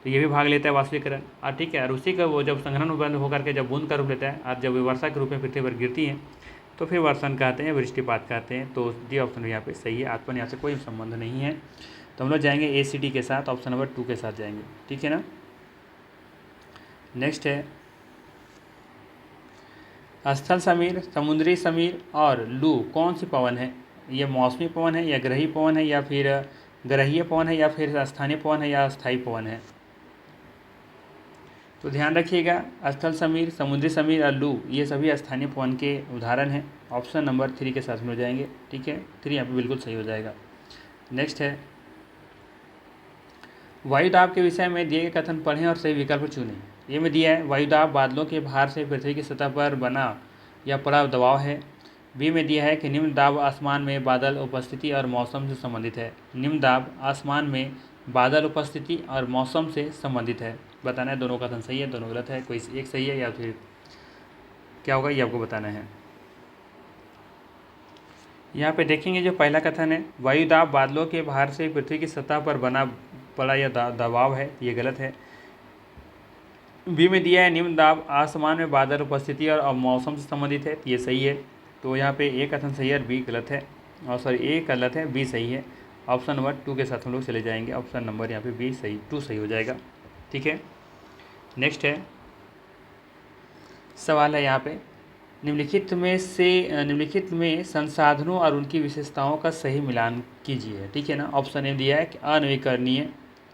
Speaker 1: तो ये भी भाग लेता है वाष्पीकरण, और ठीक है। और उसी का वो जब संघनन बंद होकर के जब बूंद का रूप लेता है और जब वर्षा के रूप में पृथ्वी पर गिरती है, तो फिर वर्षण कहते हैं, वृष्टिपात कहते हैं। तो डी ऑप्शन यहाँ पे सही है, आत्मन यहाँ से कोई संबंध नहीं है। तो हम लोग जाएंगे ACD के साथ, ऑप्शन नंबर 2 के साथ जाएंगे, ठीक है ना। नेक्स्ट है, स्थल समीर, समुद्री समीर और लू कौन सी पवन है? ये मौसमी पवन है या ग्रही पवन है या फिर ग्रहीय पवन है या फिर स्थानीय पवन है या अस्थायी पवन है? तो ध्यान रखिएगा, स्थल समीर, समुद्री समीर और लू ये सभी स्थानीय पवन के उदाहरण हैं। ऑप्शन नंबर 3 के साथ मिल जाएंगे, ठीक है। 3 यहाँ पे बिल्कुल सही हो जाएगा। नेक्स्ट है, वायुदाब के विषय में दिए गए कथन पढ़ें और सही विकल्प चुनें। ये में दिया है, वायुदाब बादलों के भार से पृथ्वी की सतह पर बना या पड़ा दबाव है। बी में दिया है कि निम्न दाब आसमान में बादल उपस्थिति और मौसम से संबंधित है। निम्न दाब आसमान में बादल उपस्थिति और मौसम से संबंधित है। बताना है दोनों कथन सही है, दोनों गलत है, कोई एक सही है या फिर क्या होगा ये आपको बताना है। यहाँ पे देखेंगे जो पहला कथन है, वायुदाब बादलों के भार से पृथ्वी की सतह पर बना पड़ा या दबाव है, ये गलत है। बी में दिया है, निम्न दाब आसमान में बादल उपस्थिति और मौसम से संबंधित है, ये सही है। तो यहाँ पे ए कथन सही है और बी गलत है, और सॉरी ए गलत है, बी सही है। ऑप्शन नंबर 2 के साथ हम लोग चले जाएंगे, ऑप्शन नंबर यहाँ पे बी सही, 2 सही हो जाएगा, ठीक है। नेक्स्ट है, सवाल है यहाँ पे, निम्नलिखित में संसाधनों और उनकी विशेषताओं का सही मिलान कीजिए, ठीक है ना। ऑप्शन ए दिया है कि अनवीकरणीय,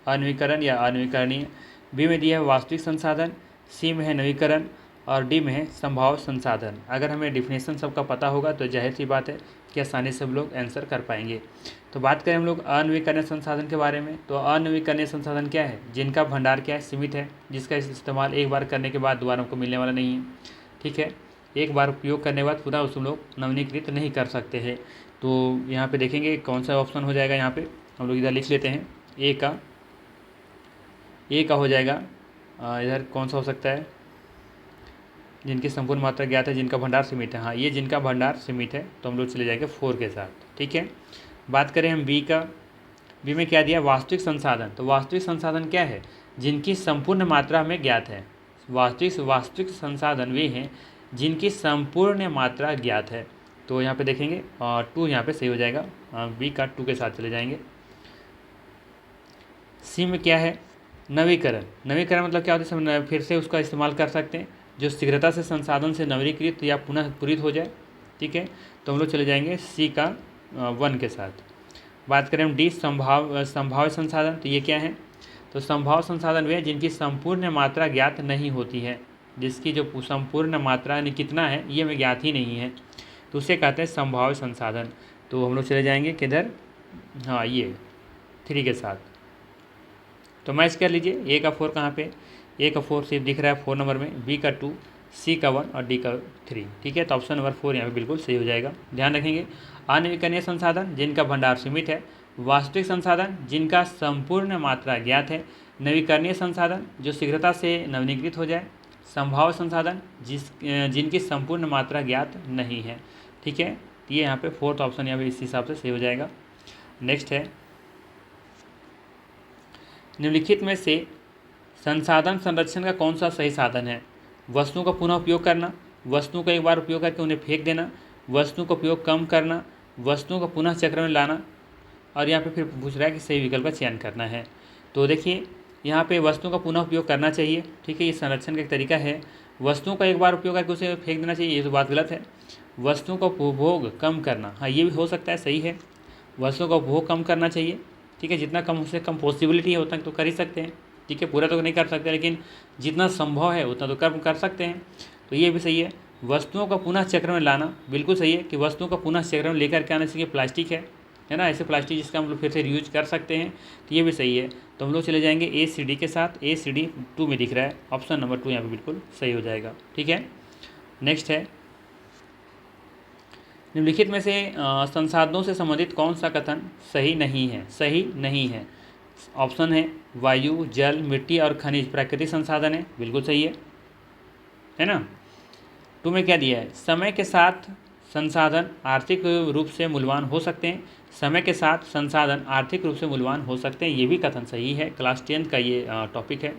Speaker 1: अनवीकरण या अनवीकरणीय। बी में दिया है वास्तविक संसाधन, सी में है नवीकरण और डी में है संभाव्य संसाधन। अगर हमें डिफिनेशन सबका पता होगा तो जाहिर सी बात है कि आसानी से हम लोग आंसर कर पाएंगे। तो बात करें हम लोग अनवीकरणीय संसाधन के बारे में, तो अनवीकरणीय संसाधन क्या है? जिनका भंडार क्या है? सीमित है, जिसका इस्तेमाल एक बार करने के बाद दोबारा हमको मिलने वाला नहीं है, ठीक है। एक बार उपयोग करने के बाद पुनः उस लोग नवीनीकृत नहीं कर सकते हैं। तो यहाँ पे देखेंगे कौन सा ऑप्शन हो जाएगा। यहाँ पे हम लोग इधर लिख लेते हैं, ए का हो जाएगा। इधर कौन सा हो सकता है? जिनकी संपूर्ण मात्रा ज्ञात है, जिनका भंडार सीमित है। हाँ, ये जिनका भंडार सीमित है, तो हम लोग चले जाएंगे 4 के साथ, ठीक है। बात करें हम बी का, बी में क्या दिया? वास्तविक संसाधन। तो वास्तविक संसाधन क्या है? जिनकी संपूर्ण मात्रा हमें ज्ञात है। वास्तविक संसाधन वे हैं जिनकी संपूर्ण मात्रा ज्ञात है। तो यहाँ पे देखेंगे 2 यहाँ पे सही हो जाएगा, बी का 2 के साथ चले जाएंगे। सी में क्या है? नवीकरण। नवीकरण मतलब क्या होता है? फिर से उसका इस्तेमाल कर सकते हैं, जो शीघ्रता से संसाधन से नवीनीकृत या पुनः पूरित हो जाए, ठीक है। तो हम लोग चले जाएंगे सी का 1 के साथ। बात करें हम डी, संभाव्य संसाधन। तो ये क्या है? तो संभाव्य संसाधन वे हैं जिनकी संपूर्ण मात्रा ज्ञात नहीं होती है, जिसकी जो संपूर्ण मात्रा यानी कितना है ये हमें ज्ञात ही नहीं है, तो उसे कहते हैं संभाव्य संसाधन। तो हम लोग चले जाएंगे किधर? हाँ, ये 3 के साथ। तो मैच कर लीजिए, ए का 4 कहाँ पे? ए का 4 सिर्फ दिख रहा है 4 नंबर में, बी का 2, सी का 1 और डी का 3। ठीक है, तो ऑप्शन नंबर 4 यहाँ पे बिल्कुल सही हो जाएगा। ध्यान रखेंगे, अनविकरणीय संसाधन जिनका भंडार सीमित है, वास्तविक संसाधन जिनका संपूर्ण मात्रा ज्ञात है, नवीकरणीय संसाधन जो शीघ्रता से नवीनीकृत हो जाए, संभाव्य संसाधन जिनकी संपूर्ण मात्रा ज्ञात नहीं है। ठीक है, तो ये यहाँ पे 4th ऑप्शन यहाँ पे इस हिसाब से सही हो जाएगा। नेक्स्ट है, निम्नलिखित में से संसाधन संरक्षण का कौन सा सही साधन है? वस्तुओं का पुनः उपयोग करना, वस्तुओं का एक बार उपयोग करके उन्हें फेंक देना, वस्तुओं का उपयोग कम करना, वस्तुओं का पुनः चक्र में लाना, और यहाँ पे फिर पूछ रहा है कि सही विकल्प का चयन करना है। तो देखिए यहाँ पे वस्तुओं का पुनः उपयोग करना चाहिए। ठीक है, ये संरक्षण का एक तरीका है। वस्तुओं का एक बार उपयोग करके उसे फेंक देना चाहिए, ये तो बात गलत है। वस्तुओं का उपभोग कम करना, हाँ ये भी हो सकता है, सही है। वस्तुओं का उपभोग कम करना चाहिए। ठीक है, जितना कम उससे कम पॉसिबिलिटी है उतना तो कर ही सकते हैं। ठीक है, पूरा तो नहीं कर सकते, लेकिन जितना संभव है उतना तो कम कर सकते हैं, तो ये भी सही है। वस्तुओं का पुनः चक्र में लाना, बिल्कुल सही है कि वस्तुओं का पुनः चक्र में लेकर के आने से प्लास्टिक है ना, ऐसे प्लास्टिक जिसका हम लोग फिर से रीयूज कर सकते हैं, तो ये भी सही है। तो हम लोग चले जाएंगे ए सी डी के साथ। ए सी डी 2 में दिख रहा है, ऑप्शन नंबर 2 यहाँ पे बिल्कुल सही हो जाएगा। ठीक है, नेक्स्ट है, निम्नलिखित में से संसाधनों से संबंधित कौन सा कथन सही नहीं है? सही नहीं है, ऑप्शन है वायु, जल, मिट्टी और खनिज प्राकृतिक संसाधन है, बिल्कुल सही है ना। 2 में क्या दिया है? समय के साथ संसाधन आर्थिक रूप से मूल्यवान हो सकते हैं। समय के साथ संसाधन आर्थिक रूप से मूल्यवान हो सकते हैं, ये भी कथन सही है। क्लास 10 का ये टॉपिक है।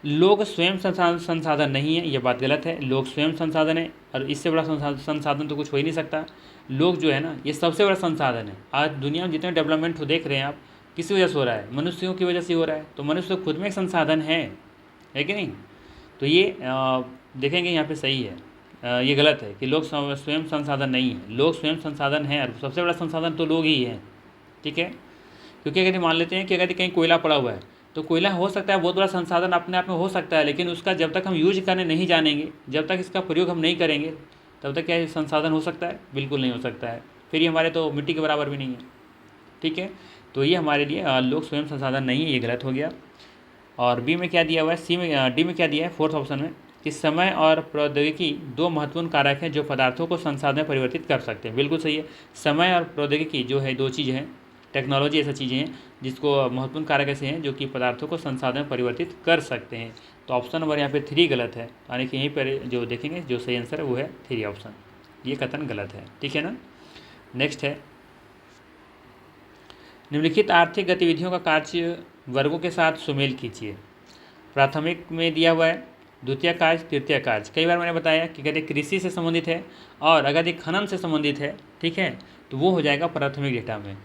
Speaker 1: लोग स्वयं संसाधन नहीं है, ये बात गलत है। लोग स्वयं संसाधन है, और इससे बड़ा संसाधन तो कुछ हो ही नहीं सकता। लोग जो है ना, ये सबसे बड़ा संसाधन है। आज दुनिया में जितने डेवलपमेंट हो देख रहे हैं आप, किस वजह से हो रहा है? मनुष्यों की वजह से हो रहा है। तो मनुष्य तो खुद में एक संसाधन है कि नहीं? तो ये देखेंगे यहाँ पे सही है। ये गलत है कि लोग स्वयं संसाधन नहीं है। लोग स्वयं संसाधन है, और सबसे बड़ा संसाधन तो लोग ही हैं। ठीक है, क्योंकि अगर मान लेते हैं कि अगर कहीं कोयला पड़ा हुआ है, तो कोयला हो सकता है बहुत बड़ा संसाधन अपने आप में हो सकता है, लेकिन उसका जब तक हम यूज करने नहीं जानेंगे, जब तक इसका प्रयोग हम नहीं करेंगे, तब तक क्या ये संसाधन हो सकता है? बिल्कुल नहीं हो सकता है। फिर ये हमारे तो मिट्टी के बराबर भी नहीं है। ठीक है, तो ये हमारे लिए लोग स्वयं संसाधन नहीं है, ये गलत हो गया। और बी में क्या दिया हुआ है? डी में क्या दिया है 4th ऑप्शन में? कि समय और प्रौद्योगिकी 2 महत्वपूर्ण कारक हैं जो पदार्थों को संसाधन में परिवर्तित कर सकते हैं, बिल्कुल सही है। समय और प्रौद्योगिकी जो है 2 चीज़ें हैं, टेक्नोलॉजी ऐसी चीज़ें हैं जिसको महत्वपूर्ण कारक ऐसे हैं जो कि पदार्थों को संसाधन में परिवर्तित कर सकते हैं। तो ऑप्शन नंबर यहाँ पे 3 गलत है, यानी कि यहीं पर जो देखेंगे जो सही आंसर है वो है 3 ऑप्शन, ये कथन गलत है। ठीक है ना। नेक्स्ट है, निम्नलिखित आर्थिक गतिविधियों का कार्य वर्गों के साथ सुमेल कीजिए। प्राथमिक में दिया हुआ है द्वितीय कार्य, तृतीय कार्य। कई बार मैंने बताया कि अगर कृषि से संबंधित है और अगर एक खनन से संबंधित है, ठीक है, तो वो हो जाएगा प्राथमिक डेटा में।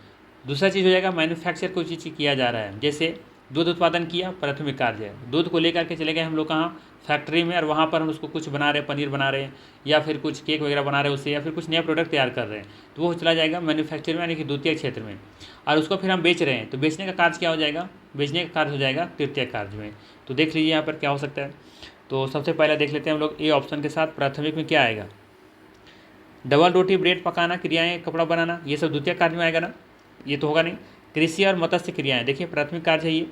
Speaker 1: दूसरा चीज़ हो जाएगा मैन्युफैक्चर कोई चीज़ किया जा रहा है, जैसे दूध उत्पादन किया, प्राथमिक कार्य है। दूध को लेकर के चले गए हम लोग कहाँ? फैक्ट्री में, और वहाँ पर हम उसको कुछ बना रहे हैं, पनीर बना रहे हैं, या फिर कुछ केक वगैरह बना रहे हैं उससे, या फिर कुछ नया प्रोडक्ट तैयार कर रहे हैं, तो वो चला जाएगा मैन्युफैक्चर में, यानी कि द्वितीय क्षेत्र में। और उसको फिर हम बेच रहे हैं, तो बेचने का कार्य क्या हो जाएगा? बेचने का कार्य हो जाएगा तृतीय कार्य में। तो देख लीजिए यहाँ पर क्या हो सकता है। तो सबसे पहले देख लेते हैं हम लोग ए ऑप्शन के साथ। प्राथमिक में क्या आएगा? डबल रोटी, ब्रेड पकाना, क्रियाएं, कपड़ा बनाना, ये सब द्वितीय कार्य में आएगा ना, ये तो होगा नहीं। कृषि और मत्स्य क्रियाएं, देखिए प्राथमिक कार्य है, ये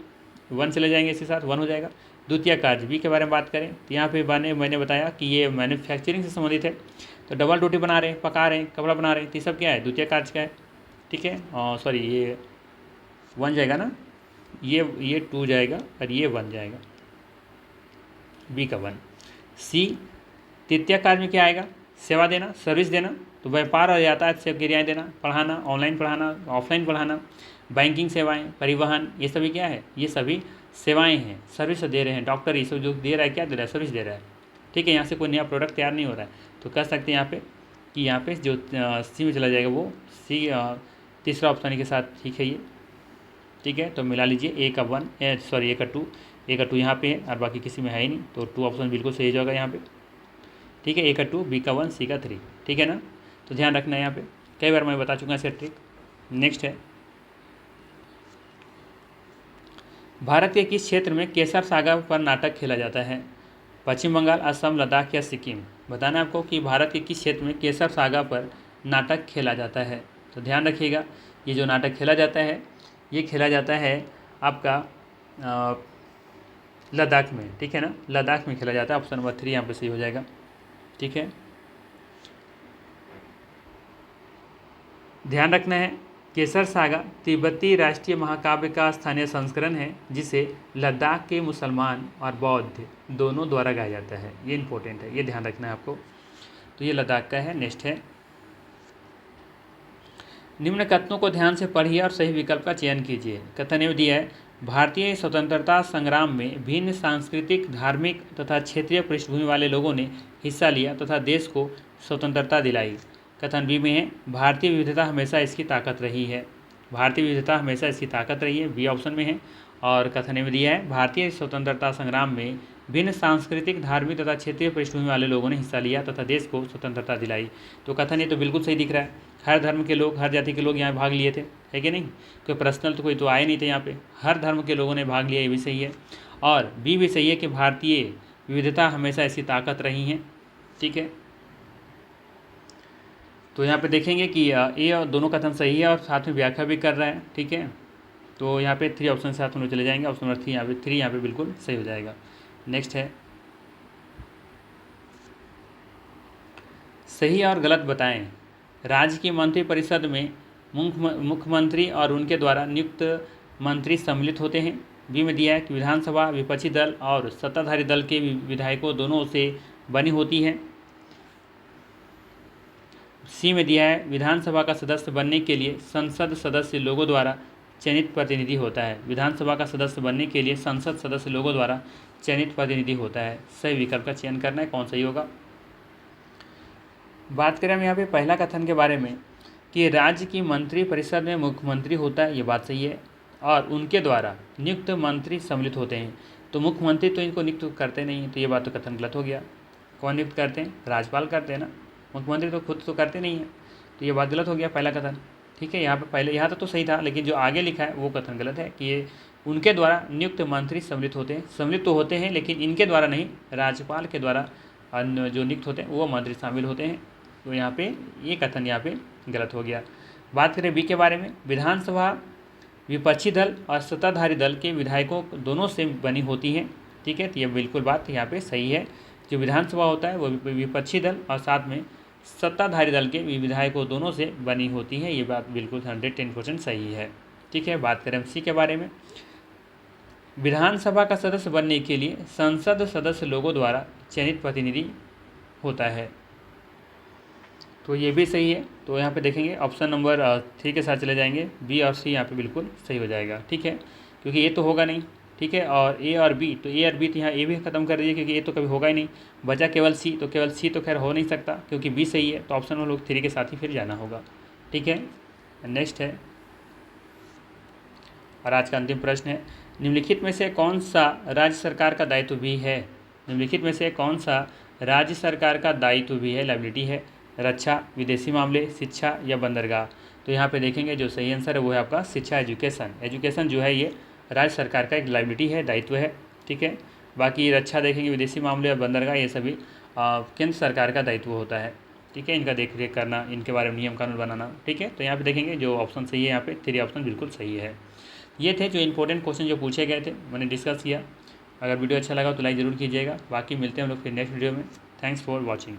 Speaker 1: 1 चले जाएंगे, इसके साथ 1 हो जाएगा। द्वितीय कार्य बी के बारे में बात करें तो यहाँ पे मैंने बताया कि ये मैन्युफैक्चरिंग से संबंधित है, तो डबल रोटी बना रहे हैं, पका रहे हैं, कपड़ा बना रहे हैं, तो ये सब क्या है? द्वितीय कार्य का है। ठीक है, सॉरी ये 1 जाएगा ना, ये 2 जाएगा और ये 1 जाएगा, बी का 1। सी तृतीय कार्य में क्या आएगा? सेवा देना, सर्विस देना, तो व्यापार और यातायात से क्रियाएँ देना, पढ़ाना, ऑनलाइन पढ़ाना, ऑफलाइन पढ़ाना, बैंकिंग सेवाएं, परिवहन, ये सभी क्या है? ये सभी सेवाएं हैं, सर्विस दे रहे हैं। डॉक्टर ये सब जो दे रहा है, क्या दे रहा है? सर्विस दे रहा है। ठीक है, यहाँ से कोई नया प्रोडक्ट तैयार नहीं हो रहा है, तो कह सकते हैं यहाँ पे कि यहाँ पे जो सी में चला जाएगा वो सी, तीसरा ऑप्शन के साथ ठीक है ये। ठीक है, तो मिला लीजिए, ए का 1, सॉरी ए का 2, ए का 2 यहाँ पे है और बाकी किसी में है ही नहीं, तो 2 ऑप्शन बिल्कुल सही जाएगा यहाँ पे। ठीक है, ए का 2, बी का 1, सी का 3। ठीक है ना, तो ध्यान रखना है यहाँ पे, कई बार मैं बता चुका ऐसे ट्रिक। नेक्स्ट है, भारत के किस क्षेत्र में केसर सागर पर नाटक खेला जाता है? पश्चिम बंगाल, असम, लद्दाख या सिक्किम? बताना है आपको कि भारत के किस क्षेत्र में केसर सागर पर नाटक खेला जाता है। तो ध्यान रखिएगा, ये जो नाटक खेला जाता है ये खेला जाता है आपका लद्दाख में, ठीक है ना, लद्दाख में खेला जाता है। ऑप्शन नंबर 3 यहाँ पे सही हो जाएगा, ठीक है। ध्यान रखना है, केसर सागा तिब्बती राष्ट्रीय महाकाव्य का स्थानीय संस्करण है जिसे लद्दाख के मुसलमान और बौद्ध दोनों द्वारा गाया जाता है। ये इंपॉर्टेंट है, ये ध्यान रखना है आपको। तो ये लद्दाख का है। नेक्स्ट है, निम्न कथनों को ध्यान से पढ़िए और सही विकल्प का चयन कीजिए। कथन ये दिया है, भारतीय स्वतंत्रता संग्राम में भिन्न सांस्कृतिक, धार्मिक तथा क्षेत्रीय पृष्ठभूमि वाले लोगों ने हिस्सा लिया तथा देश को स्वतंत्रता दिलाई। कथन बी में है, भारतीय विविधता हमेशा इसकी ताकत रही है। भारतीय विविधता हमेशा इसकी ताकत रही है, बी ऑप्शन में है। और कथन में दिया है, भारतीय स्वतंत्रता संग्राम में भिन्न सांस्कृतिक, धार्मिक तथा क्षेत्रीय पृष्ठभूमि वाले लोगों ने हिस्सा लिया तथा देश को स्वतंत्रता दिलाई। तो कथन ये तो बिल्कुल सही दिख रहा है, हर धर्म के लोग, हर जाति के लोग यहाँ भाग लिए थे, है कि नहीं। कोई पर्सनल तो कोई तो आए नहीं थे यहाँ पे, हर धर्म के लोगों ने भाग लिया, ये भी सही है। और बी भी सही है कि भारतीय विविधता हमेशा इसकी ताकत रही है, ठीक है। तो यहाँ पे देखेंगे कि ये और दोनों कथन सही है और साथ में व्याख्या भी कर रहा है, ठीक है। तो यहाँ पे 3 ऑप्शन के साथ हम लोग चले जाएंगे। ऑप्शन नंबर 3 यहाँ पे बिल्कुल सही हो जाएगा। नेक्स्ट है, सही और गलत बताएं। राज्य की मंत्रिपरिषद में मुख्यमंत्री और उनके द्वारा नियुक्त मंत्री सम्मिलित होते हैं। बी में दिया है कि विधानसभा विपक्षी दल और सत्ताधारी दल के विधायकों दोनों से बनी होती है। सी में दिया है, विधानसभा का सदस्य बनने के लिए संसद सदस्य लोगों द्वारा चयनित प्रतिनिधि होता है। विधानसभा का सदस्य बनने के लिए संसद सदस्य लोगों द्वारा चयनित प्रतिनिधि होता है। सही विकल्प का चयन करना है, कौन सही होगा। बात करें हम यहाँ पे पहला कथन के बारे में कि राज्य की मंत्रिपरिषद में मुख्यमंत्री होता है, ये बात सही है। और उनके द्वारा नियुक्त मंत्री सम्मिलित होते हैं। तो मुख्यमंत्री तो इनको नियुक्त करते नहीं हैं, तो ये बात तो कथन गलत हो गया। कौन नियुक्त करते हैं? राज्यपाल करते हैं ना, मुख्यमंत्री तो खुद तो करते नहीं हैं, तो ये बात गलत हो गया पहला कथन, ठीक है। यहाँ पे पहले यहाँ तो सही था, लेकिन जो आगे लिखा है वो कथन गलत है कि ये उनके द्वारा नियुक्त मंत्री सम्मिलित होते हैं। सम्मिलित तो होते हैं लेकिन इनके द्वारा नहीं, राज्यपाल के द्वारा अन्य जो नियुक्त होते हैं वो मंत्री शामिल होते हैं। तो यहाँ पे ये कथन यहाँ पे गलत हो गया। बात करें बी के बारे में, विधानसभा विपक्षी दल और सत्ताधारी दल के विधायकों दोनों से बनी होती है, ठीक है। तो ये बिल्कुल बात यहाँ पे सही है। जो विधानसभा होता है वो विपक्षी दल और साथ में सत्ताधारी दल के विधायकों दोनों से बनी होती है, ये बात बिल्कुल 110% सही है, ठीक है। बात करें सी के बारे में, विधानसभा का सदस्य बनने के लिए संसद सदस्य लोगों द्वारा चयनित प्रतिनिधि होता है, तो ये भी सही है। तो यहाँ पे देखेंगे ऑप्शन नंबर 3 के साथ चले जाएंगे, बी और सी यहाँ पे बिल्कुल सही हो जाएगा, ठीक है, क्योंकि ये तो होगा नहीं, ठीक है। और ए और बी, तो ए और बी तो यहाँ ए भी ख़त्म कर दीजिए क्योंकि ये तो कभी होगा ही नहीं, बचा केवल सी। तो केवल सी तो खैर हो नहीं सकता क्योंकि बी सही है, तो ऑप्शन में लोग 3 के साथ ही फिर जाना होगा, ठीक है। नेक्स्ट है, और आज का अंतिम प्रश्न है, निम्नलिखित में से कौन सा राज्य सरकार का दायित्व भी है। निम्नलिखित में से कौन सा राज्य सरकार का दायित्व भी है, लायबिलिटी है। रक्षा, विदेशी मामले, शिक्षा या बंदरगाह। तो यहाँ पे देखेंगे जो सही आंसर है वो है आपका शिक्षा, एजुकेशन। एजुकेशन जो है ये राज्य सरकार का एक लायबिलिटी है, दायित्व है, ठीक है। बाकी रक्षा देखेंगे, विदेशी मामले और बंदरगाह ये सभी केंद्र सरकार का दायित्व होता है, ठीक है। इनका देख रेख करना, इनके बारे में नियम कानून बनाना, ठीक है। तो यहाँ पे देखेंगे जो ऑप्शन सही है, यहाँ पे 3 ऑप्शन बिल्कुल सही है। ये थे जो इंपॉर्टेंट क्वेश्चन जो पूछे गए थे, मैंने डिस्कस किया। अगर वीडियो अच्छा लगा तो लाइक ज़रूर कीजिएगा। बाकी मिलते हैं हम लोग फिर नेक्स्ट वीडियो में। Thanks for watching.